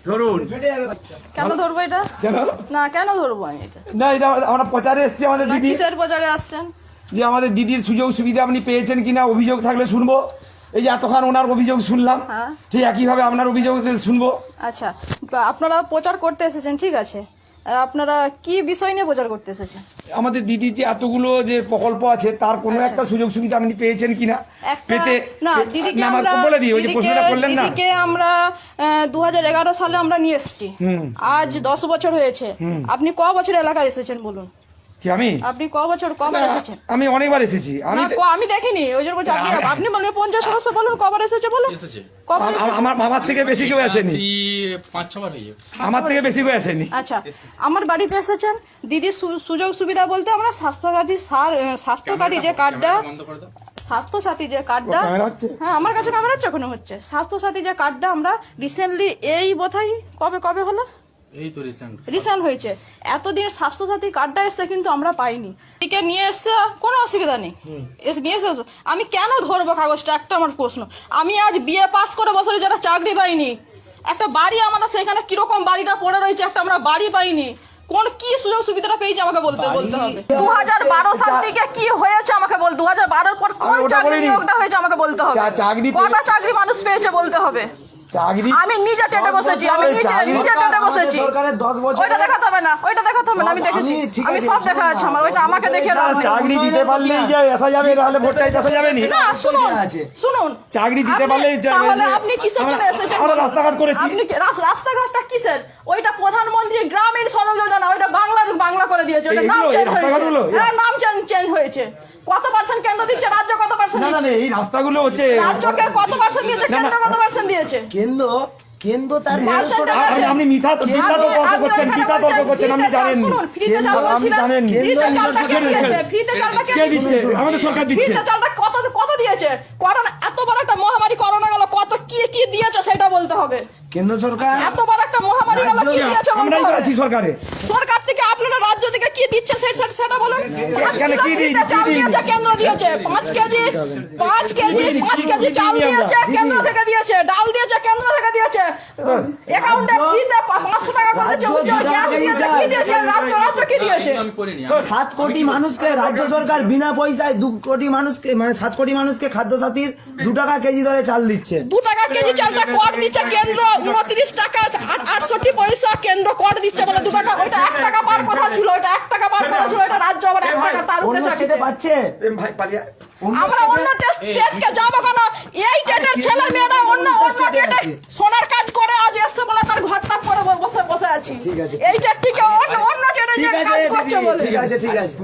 ধরুন কেন ধরবো এটা? কেন না কেন ধরবো আমি এটা? না, এটা আমরা প্রচারে এসেছি আমাদের দিদি, কিসের প্রচারে আসছেন? যে আমাদের দিদির সুযোগ সুবিধা আপনি পেয়েছেন কিনা, অভিযোগ থাকলে শুনবো। এই যে এতক্ষণ ওনার অভিযোগ শুনলাম, হ্যাঁ। ঠিক একইভাবে আপনার অভিযোগ শুনবো। আচ্ছা, আপনারা প্রচার করতে এসেছেন, ঠিক আছে। আপনারা কি বিষয় নিয়ে প্রচার করতে এসেছেন? আমাদের দিদির যে এতগুলো যে প্রকল্প আছে তার কোনো একটা সুযোগ সুবিধা আপনি পেয়েছেন কিনা পেতে না দিদিকে না, আমরা বলে দিই, ওই যে প্রশ্নটা করলেন না। দিদিকে আমরা 2011 সালে আমরা নিয়ে এসেছি, আজ 10 বছর হয়েছে। আপনি ক বছর এলাকায় এসেছেন বলুন? কি আমি? আপনি কবার এসেছেন? আমি অনেকবার এসেছি। আমি দেখিনি, ওই জন্য বলছি। আপনি বলুন 50 সদস্য বলুন কবার এসেছে বলুন। আমার থেকে বেশি কেউ আসেনি, 5-6 বার হয়ে আমার থেকে বেশি কেউ আসেনি। আচ্ছা, আমার বাড়িতে এসেছেন। দিদির সুযোগ সুবিধা বলতে আমরা স্বাস্থ্যসাথী যে কার্ডটা, স্বাস্থ্যসাথী যে কার্ডটা, হ্যাঁ আমার কাছে ক্যামেরা হচ্ছে, ওখানে হচ্ছে স্বাস্থ্যসাথী যে কার্ডটা আমরা রিসেন্টলি এই বোধহয় কবে হলো, এই তো রিসেন্ট হয়েছে। এতদিন স্বাস্থ্যসাথী কার্ডটা এসছে কিন্তু আমরা পাইনি। এদিকে নিয়ে এসছে, কোনো অসুবিধা নেই, নিয়ে এসে আমি কেন ধরবো কাগজটা, একটা আমার প্রশ্ন। আমি আজ বিএ পাস করে বছরে যারা চাকরি পাইনি, একটা বাড়ি আমাদের সেখানে কিরকম বাড়িটা পড়ে রয়েছে, একটা আমরা বাড়ি পাইনি, কোন কি সুযোগ সুবিধাটা পেয়েছে আমাকে বলতে হবে। 2012 সাল থেকে কি হয়েছে আমাকে বল, 2012 পর কোন চাকরি নিয়োগটা হয়েছে আমাকে বলতে হবে। কটা চাকরি মানুষ পেয়েছে বলতে হবে। আমি নিজে টেটে বসেছি, নিজে টেটে বসেছি। ওইটা দেখাতে হবে না, আমি দেখেছি, আমি সব দেখা আছে আমার, ওইটা আমাকে দেখিয়ে দাও। চাকরি দিতে পারলেই যে আসা যাবে, তাহলে ভোট চাইতে আসা যাবে না। শুনুন, চাকরি দিতে পারলেই তাহলে আপনি কিসের জন্য এসেছেন? আমরা রাস্তাঘাট করেছি। আপনি রাস্তাঘাটটা কিসের? ওইটা প্রধানমন্ত্রী গ্রামীণ সড়ক যোজনা, ওইটা বাংলা করে দিয়েছে, ওইটা নাম চেঞ্জ হয়েছে। হ্যাঁ, নাম চেঞ্জ হয়েছে। কত পার্সেন্ট কেন্দ্র দিচ্ছে, রাজ্য কত পার্সেন্ট দিচ্ছে? এই রাস্তাগুলো হচ্ছে রাজ্যকে কত পার্সেন্ট দিয়েছে, কেন্দ্র কত পার্সেন্ট দিয়েছে? কেন্দ্র তার আপনি মিথ্যা তর্ক করছেন, আপনি জানেন ফ্রিতে চাল বলছিলেন, ফ্রিতে চালটা কে দিয়েছে? ফ্রিতে চালটা কে দিচ্ছে? আমাদের সরকার দিচ্ছে। ফ্রিতে চালটা কত দিয়েছে? করোনা, এত বড় একটা মহামারী করোনা গেল, কত কি দিয়েছে সেটা বলতে হবে। কেন্দ্র সরকার এত বড় একটা মহামারী গেল, কি দিয়েছে বলতে হবে। আছি সরকারে, সরকার থেকে আপনারা রাজ্য থেকে কি দিচ্ছে সেটা বলুন। কি দিয়েছে? কেন্দ্র দিয়েছে 5 কেজি চাল দিয়েছে, কেন্দ্র থেকে দিয়েছে। ডাল দিয়েছে, কেন্দ্র থেকে দিয়েছে। অ্যাকাউন্টে ফ্রিতে 500 টাকা করে গ্যাস দিয়েছে, কি দিয়েছে? রাজ্য কি দিয়েছে? 7 কোটি মানুষকে রাজ্য সরকার বিনা পয়সায় 2 কোটি মানুষকে, মানে 7 কোটি মানুষকে খাদ্য সাথীর 2 টাকা কেজি দরে চাল দিচ্ছে। 2 টাকা কেজি চালটা কর দিচ্ছে কেন্দ্র, 29 টাকা 68 পয়সা কেন্দ্র কর দিচ্ছে বলে 2 টাকা। ওইটা 1 টাকা পার কথা ছিল, ওইটা 1 টাকা পার কথা ছিল, এটা রাজ্য আবার 1 টাকা তার উপরে চাকরিতে পাচ্ছে। ভাই পালিয়া আমরা অন্য স্টেটকে যাবো কেন? এই স্টেটের ছেলে মেয়েরা অন্য স্টেটে সোনার কাজ করে আজ এসছে বলে তার ঘরটা পরে বসে আছি। এই স্টেট থেকে অন্য স্টেটে যে কাজ করছে বলে। ঠিক আছে